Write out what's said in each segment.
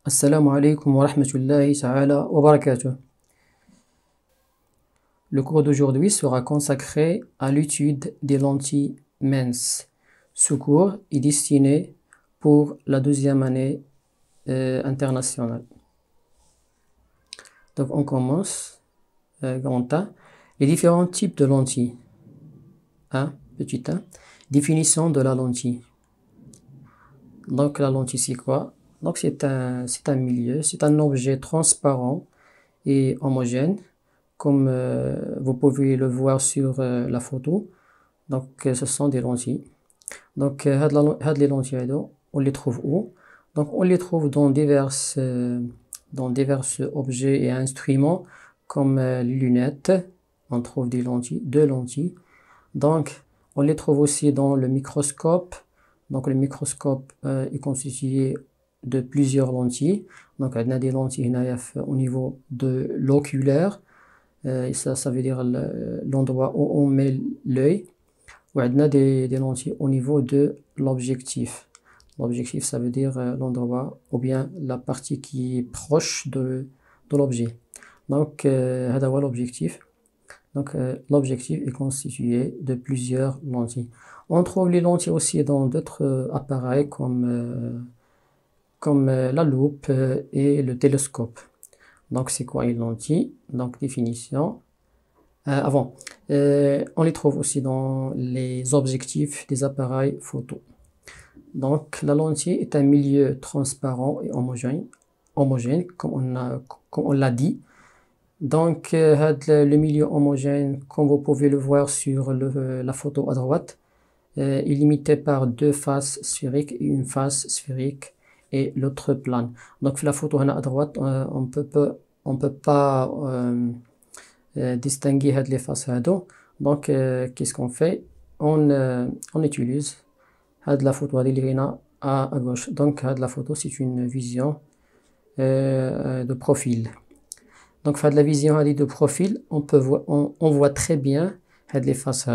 Assalamu alaikum wa rahmatullahi ta'ala wa barakatuh. Le cours d'aujourd'hui sera consacré à l'étude des lentilles minces. Ce cours est destiné pour la deuxième année internationale. Donc on commence, grand A, les différents types de lentilles. Petit a, définition de la lentille. Donc la lentille c'est quoi? Donc c'est un milieu, c'est un objet transparent et homogène, comme vous pouvez le voir sur la photo. Donc ce sont des lentilles. Donc les lentilles, on les trouve où? Donc on les trouve dans divers objets et instruments, comme les lunettes. On trouve deux lentilles. Donc on les trouve aussi dans le microscope. Donc le microscope est constitué de plusieurs lentilles. Donc on a des lentilles au niveau de l'oculaire, ça veut dire l'endroit où on met l'œil. On a des lentilles au niveau de l'objectif. L'objectif, ça veut dire l'endroit ou bien la partie qui est proche de l'objet. Donc l'objectif. Donc l'objectif est constitué de plusieurs lentilles. On trouve les lentilles aussi dans d'autres appareils comme la loupe et le télescope. Donc c'est quoi une lentille? Donc définition. On les trouve aussi dans les objectifs des appareils photo. Donc la lentille est un milieu transparent et homogène comme on l'a dit. Donc le milieu homogène, comme vous pouvez le voir sur la photo à droite, est limité par deux faces sphériques et une face sphérique et l'autre plane. Donc la photo à droite, on peut pas distinguer les faces. Donc qu'est-ce qu'on fait? On utilise la photo à gauche. Donc la photo c'est une vision de profil. Donc la vision de profil, on voit très bien les faces.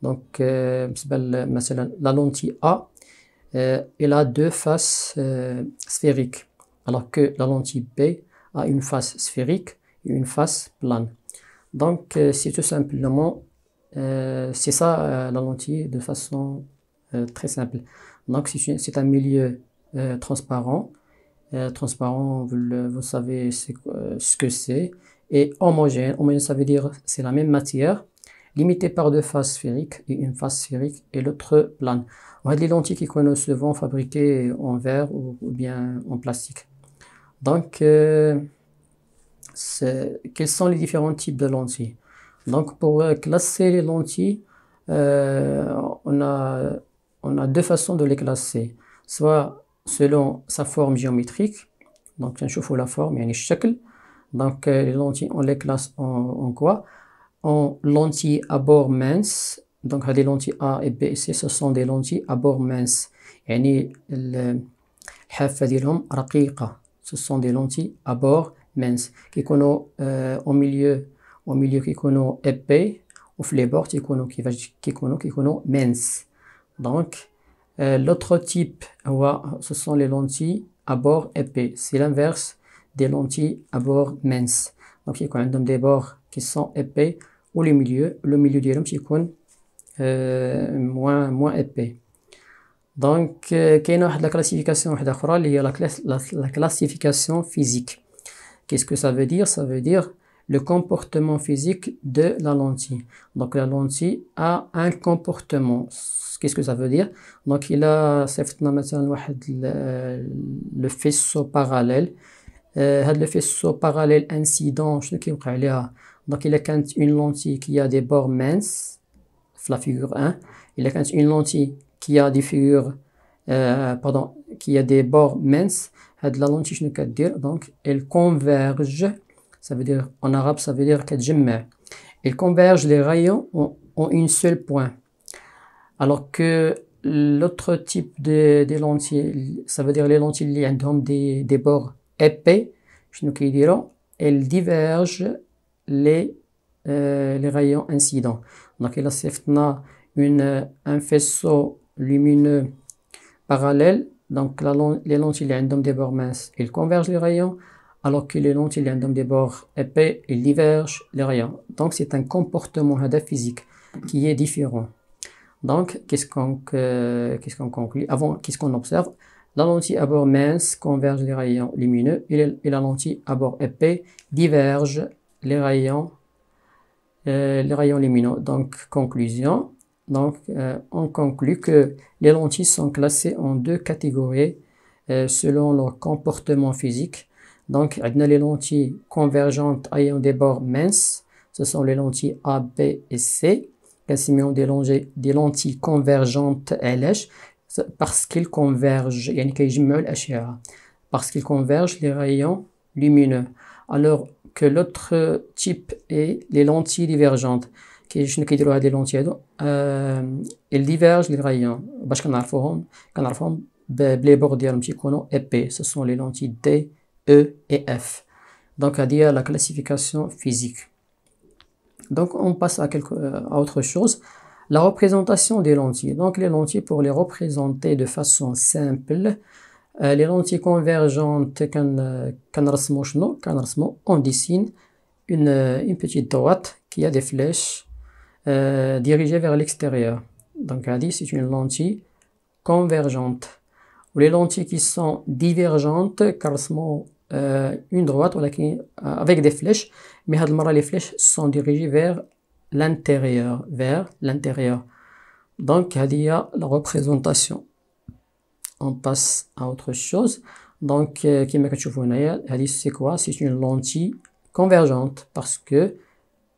Donc la lentille A, elle a deux faces sphériques, alors que la lentille B a une face sphérique et une face plane. Donc c'est tout simplement c'est ça la lentille de façon très simple. Donc c'est un milieu transparent. Transparent, vous savez ce que c'est. Et homogène, ça veut dire c'est la même matière, limité par deux faces sphériques, et une face sphérique et l'autre plane. On a des lentilles qui sont souvent fabriquées en verre ou bien en plastique. Donc quels sont les différents types de lentilles? Donc pour classer les lentilles, on a deux façons de les classer, soit selon sa forme géométrique. Donc نشوفوا la forme يعني الشكل. Donc les lentilles on les classe en quoi? En lentilles à bord mince. Donc les lentilles A et B et C, ce sont des lentilles à bord mince, يعني الحافة ديالهم رقيقة. Ce sont des lentilles à bord mince qui يكونوا au milieu qui يكونوا épais, وفي les bords يكونوا mince. Donc l'autre type, ce sont les lentilles à bord épais. C'est l'inverse des lentilles à bord mince. Donc il y a des bords qui sont épais ou le milieu ديالهم يكون moins épais. Donc كاينه واحد la classification واحده اخرى اللي هي la classification physique. Qu'est-ce que ça veut dire? Ça veut dire le comportement physique de la lentille. Donc la lentille a un comportement. Qu'est-ce que ça veut dire? Donc il a le faisceau parallèle. Le faisceau parallèle incident, donc il a une lentille qui a des bords minces, la figure 1. Il a une lentille qui a des qui a des bords minces. La lentille, donc elle converge. Ça veut dire, en arabe, ça veut dire qu'elle elle converge les rayons en une seule point. Alors que l'autre type des lentilles, ça veut dire les lentilles qui ont des bords épais, elles divergent les rayons incidents. Donc il a un faisceau lumineux parallèle Donc les lentilles qui ont des bords minces, ils convergent les rayons, alors que les lentilles qui ont des bords épais, ils divergent les rayons. Donc c'est un comportement physique qui est différent. Donc qu'est-ce qu'on conclut? Avant, qu'est-ce qu'on observe? La lentille à bord mince converge les rayons lumineux et la lentille à bord épais diverge les rayons lumineux. Donc conclusion. Donc, on conclut que les lentilles sont classées en deux catégories selon leur comportement physique. Donc, on a les lentilles convergentes ayant des bords minces. Ce sont les lentilles A, B et C. Quasiment des lentilles convergentes LH parce qu'ils convergent, parce qu'ils convergent les rayons lumineux. Alors que l'autre type est les lentilles divergentes. شنو كيديروا هاد لي لونتي هادو ils divergent les rayons باش كنعرفوهم بلي بور ديالهم تيكونوا épais. Ce sont les lentilles D, E et F. Donc هادي هي la classification physique. Donc on passe à autre chose, la représentation des lentilles. Donc les lentilles, pour les représenter de façon simple, les lentilles convergentes on dessine une petite droite qui a des flèches dirigées vers l'extérieur. Donc c'est une lentille convergente. Ou les lentilles qui sont divergentes une droite avec des flèches, mais les flèches sont dirigées vers l'intérieur, Donc il y a la représentation. On passe à autre chose. Donc c'est quoi? C'est une lentille convergente parce que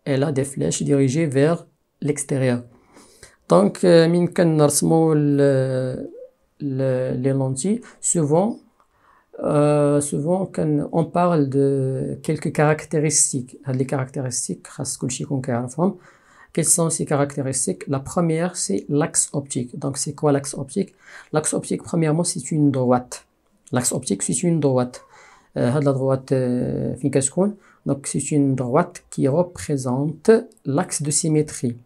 elle a des flèches dirigées vers l'extérieur. Donc les lentilles, souvent on parle de quelques caractéristiques. Les caractéristiques, quelles sont ces caractéristiques? La première, c'est l'axe optique. Donc c'est quoi l'axe optique? L'axe optique, premièrement, c'est une droite. L'axe optique, c'est une droite. La droite, donc c'est une droite qui représente l'axe de symétrie.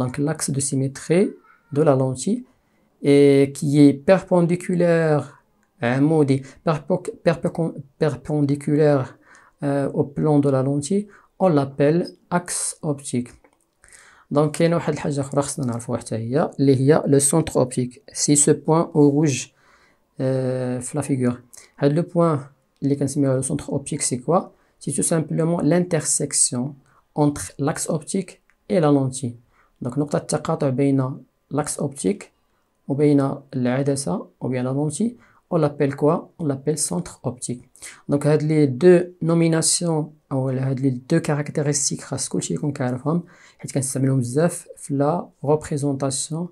Donc l'axe de symétrie de la lentille et qui est perpendiculaire perpendiculaire au plan de la lentille, on l'appelle axe optique. Donc il y a une حاجة أخرى خصنا نعرفوها حتى هي اللي هي le centre optique. C'est ce point au rouge في la figure. Le point اللي كنسميوه le centre optique, c'est quoi? C'est tout simplement l'intersection entre l'axe optique et la lentille. Donc نقطة التقاطع بين l'axe optique وبين العدسة ou bien la lentille, on l'appelle quoi? On l'appelle centre optique. Donc les deux nominations ou les deux caractéristiques خاص كلشي يكون كيعرفهم حيت كنستعملوهم بزاف في la représentation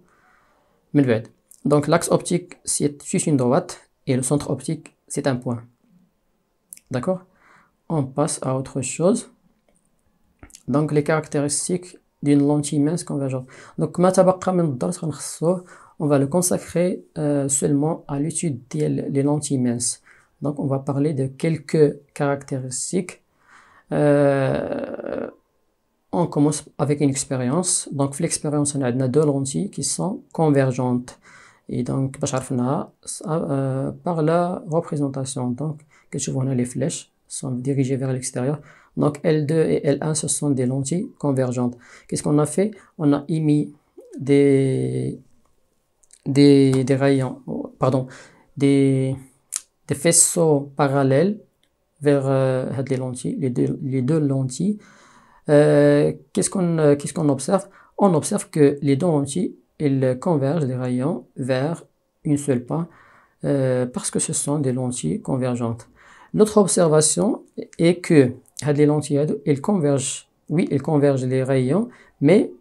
من بعد. Donc l'axe optique c'est une droite et le centre optique c'est un point. D'accord? On passe à autre chose. Donc les caractéristiques d'une lentille mince convergente. Donc ما تبقى من الدرس غنخصوه on va le consacrer seulement à l'étude des lentilles minces. Donc on va parler de quelques caractéristiques. On commence avec une expérience. Donc l'expérience, on a deux lentilles qui sont convergentes. Et donc par la représentation. Donc les flèches sont dirigées vers l'extérieur. Donc L2 et L1, ce sont des lentilles convergentes. Qu'est-ce qu'on a fait? On a émis des rayons, pardon, des faisceaux parallèles vers les lentilles, les deux lentilles. Qu'est-ce qu'on observe? On observe que les deux lentilles, elles convergent les rayons vers une seule point parce que ce sont des lentilles convergentes. L'autre observation est que les lentilles, elles convergent, oui, elles convergent les rayons, mais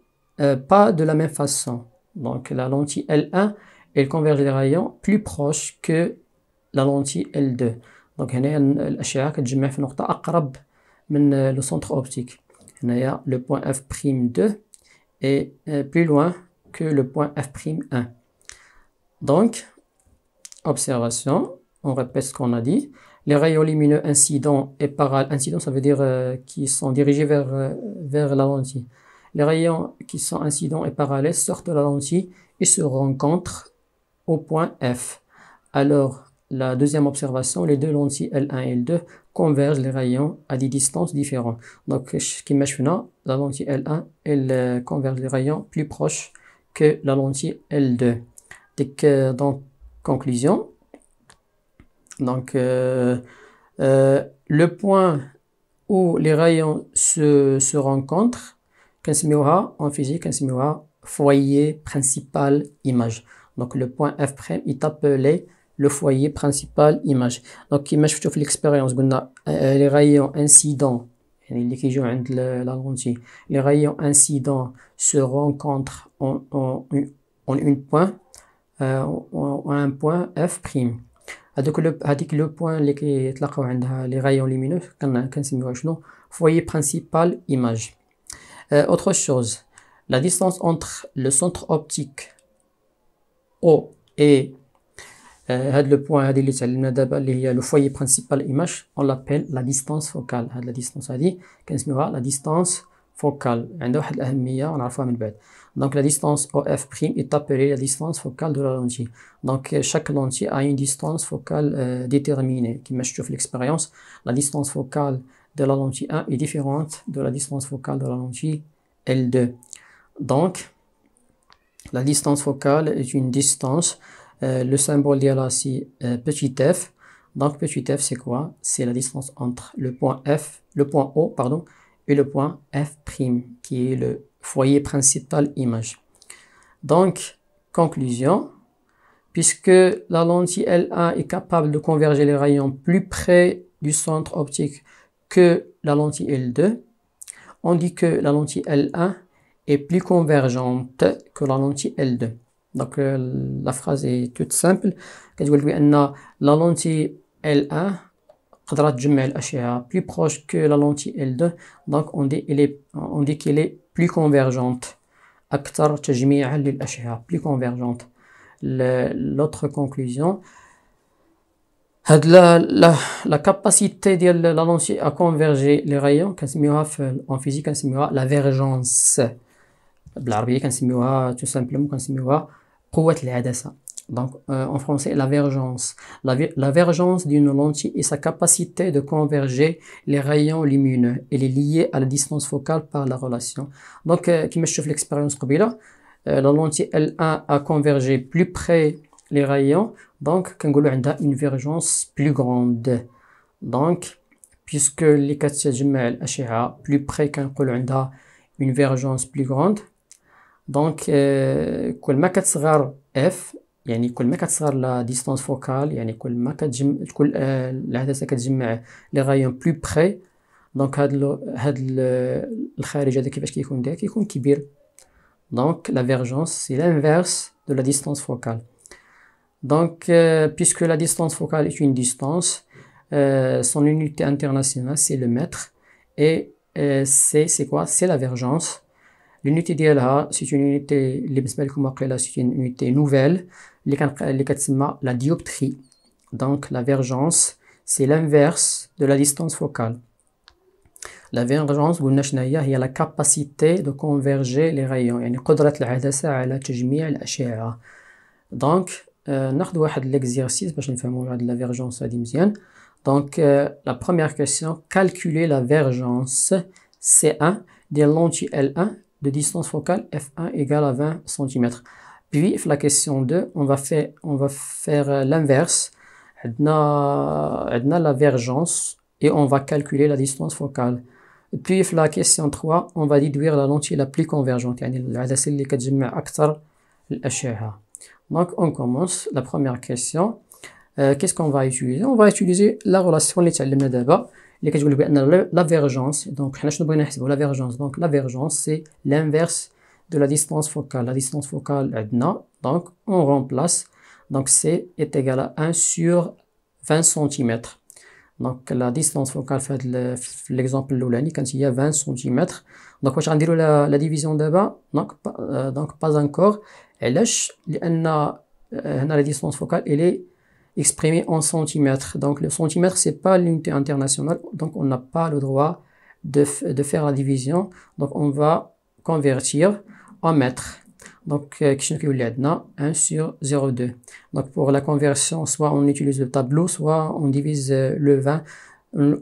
pas de la même façon. Donc la lentille L1, elle converge les rayons plus proches que la lentille L2. Donc هنا الأشعة كتجمع في نقطة أقرب من le centre optique. هنا le point F'2 est plus loin que le point F'1. Donc observation, on répète ce qu'on a dit. Les rayons lumineux incidents et parallèles, incidents ça veut dire qui sont dirigés vers la lentille. Les rayons qui sont incidents et parallèles sortent de la lentille et se rencontrent au point F. Alors, la deuxième observation, les deux lentilles L1 et L2 convergent les rayons à des distances différentes. Donc, كما شفنا, la lentille L1, elle converge les rayons plus proches que la lentille L2. Donc, conclusion. Donc, le point où les rayons se rencontrent, en physique, foyer principal image. Donc, le point F' est appelé le foyer principal image. Donc, comme je fais l'expérience, les rayons incidents, la lentille, les rayons incidents se rencontrent en un point F'. هذيك le point اللي كيتلاقاو عندها les rayons lumineux كنسميوها شنو foyer principal image. Autre chose, la distance entre le centre optique O et هذا le point هذه اللي تعلمنا دابا اللي هي le foyer principal image, on l'appelle la distance focale. هذه la distance هذه كنسميوها la distance focale. عندها واحد الأهمية ونعرفوها من بعد. Donc la distance OF' est appelée la distance focale de la lentille. Donc chaque lentille a une distance focale déterminée. Comme je trouve l'expérience, la distance focale de la lentille 1 est différente de la distance focale de la lentille L2. Donc la distance focale est une distance. Le symbole d'IA c'est petit f. Donc petit f c'est quoi? C'est la distance entre le point O pardon, et le point F' qui est le foyer principal image. Donc, conclusion, puisque la lentille L1 est capable de converger les rayons plus près du centre optique que la lentille L2, on dit que la lentille L1 est plus convergente que la lentille L2. Donc, la phrase est toute simple. La lentille L1 قدرت تجمع الأشعة plus proche que la lentille L2, donc on dit qu'elle est plus convergente, أكثر تجميعا للأشعة, plus convergente. L'autre conclusion, la capacité de la lentille à converger les rayons en physique كنسميوها la vergence, بالعربية كنسميوها tout simplement كنسميوها قوة العدسة. Donc, en français, la vergence. La vergence d'une lentille est sa capacité de converger les rayons lumineux. Elle est liée à la distance focale par la relation. Donc, comme je fais l'expérience قبيلة, la lentille L1 a convergé plus près les rayons. Donc, كنقولوا عندها une vergence plus grande. Donc, puisque اللي كتجمع الأشعة plus près كنقولوا عندها une vergence plus grande. Donc, كل ما كتصغر F, يعني كل ما كتصغر لا ديستانس فوكال, يعني كل ما كل العدسه كتجمع لي غايون بلو بري. دونك هاد الخارج هذا كيفاش كيكون داير كيكون كبير. دونك لا فيرجونس سي لانفيرس دو لا ديستانس فوكال. دونك puisque la distance focale est une distance, son unité internationale c'est le mètre, et c'est quoi? C'est la vergence. L'unité ديالها c'est une unité اللي بالنسبه لكم واقيلا c'est une unité nouvelle اللي كتسمى la dioptrie. Donc la vergence c'est l'inverse de la distance focale. La vergence قلنا شنو هي la capacité de converger les rayons, يعني قدرة العدسة على تجميع الأشعة. Donc ناخذ واحد l'exercice باش نفهموا هاد la vergence هادي مزيان. Donc la première question, calculer la vergence C1 des lentilles L1 de distance focale F1 égale à 20 cm. Puis, la question 2, on va faire l'inverse. On a la vergence et on va calculer la distance focale. Puis, la question 3, on va déduire la lentille la plus convergente. يعني العدسة اللي كتجمع أكثر الأشعة. Donc, on commence la première question. Qu'est-ce qu'on va utiliser? On va utiliser la relation اللي تعلمنا دابا. اللي كتقول بأن la vergence, donc حنا شنو بغينا نحسبوا la vergence. Donc la vergence c'est l'inverse de la distance focale. La distance focale عندنا, donc on remplace, donc c est égal à 1 sur 20 cm. Donc la distance focale في l'exemple الاولاني كانت هي 20 cm. donc واش غنديروا la division دابا؟ donc pas encore. علاش؟ لأن هنا la distance focale elle est exprimé en centimètres. Donc le centimètre c'est pas l'unité internationale, donc on n'a pas le droit de faire la division. Donc on va convertir en mètres. Donc, كيشنو كيولي عندنا 1 sur 0,2. Donc, pour la conversion, soit on utilise le tableau, soit on divise le 20,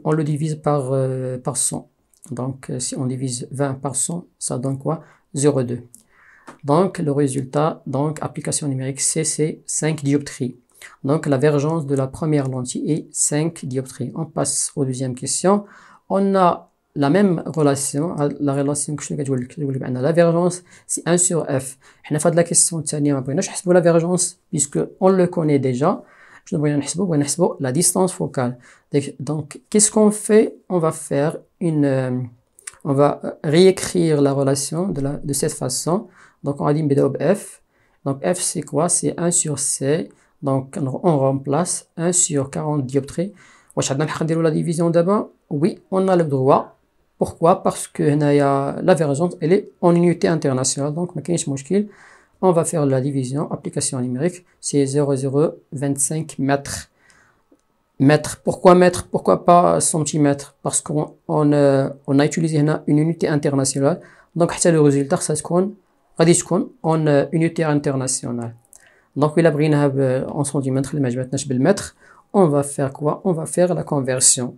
on le divise par 100. Donc, si on divise 20 par 100, ça donne quoi? 0,2. Donc, le résultat, donc, application numérique C, c'est 5 dioptries. Donc, la divergence de la première lentille est 5 dioptries. On passe aux deuxième question. On a la même relation, la relation que je la divergence, c'est 1 sur F. On a fait de la question de la divergence, puisque on le connaît déjà. Je vais la distance focale. Donc, qu'est-ce qu'on fait? On va faire on va réécrire la relation de cette façon. Donc, on va dire F. Donc, F, c'est quoi? C'est 1 sur C. Donc, on remplace 1 sur 40 dioptries. La division d'abord? Oui, on a le droit. Pourquoi? Parce que la divergence, elle est en unité internationale. Donc, on va faire la division, application numérique, c'est 0,025 mètres. Mètre. Pourquoi mètre? Pourquoi pas centimètre? Parce qu'on a utilisé une unité internationale. Donc, le résultat, ça se en unité internationale. Donc, il a pris en centimètres, le mètre. On va faire quoi? On va faire la conversion.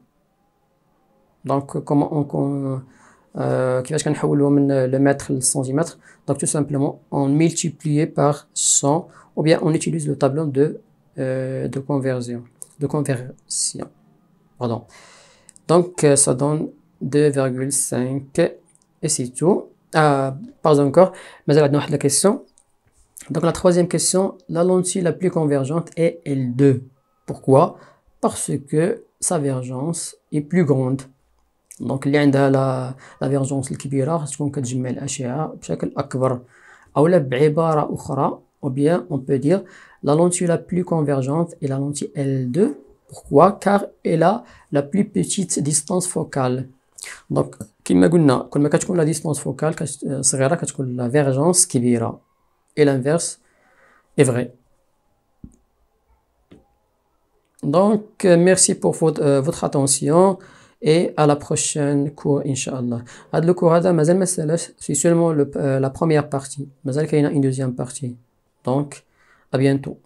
Donc, comment on كيفاش كنحولوا من le mètre au centimètre? Donc, tout simplement, on multiplie par 100 ou bien on utilise le tableau de conversion. Pardon. Donc, ça donne 2,5 et c'est tout. Pas encore, mais elle a une question. Donc, la troisième question, la lentille la plus convergente est L2. Pourquoi? Parce que sa divergence est plus grande. Donc, اللي عندها la divergence الكبيرة تكون كتجمع الأشعة بشكل أكبر. أو بعبارة أخرى, ou bien on peut dire la lentille la plus convergente est la lentille L2. Pourquoi? Car elle a la plus petite distance focale. Donc, كما قلنا كل ما كتكون la distance focale صغيرة كتكون la divergence كبيرة. Et l'inverse est vrai. Donc, merci pour votre attention et à la prochaine cours, Inch'Allah. Le cours, c'est seulement la première partie. Mais il y a une deuxième partie. Donc, à bientôt.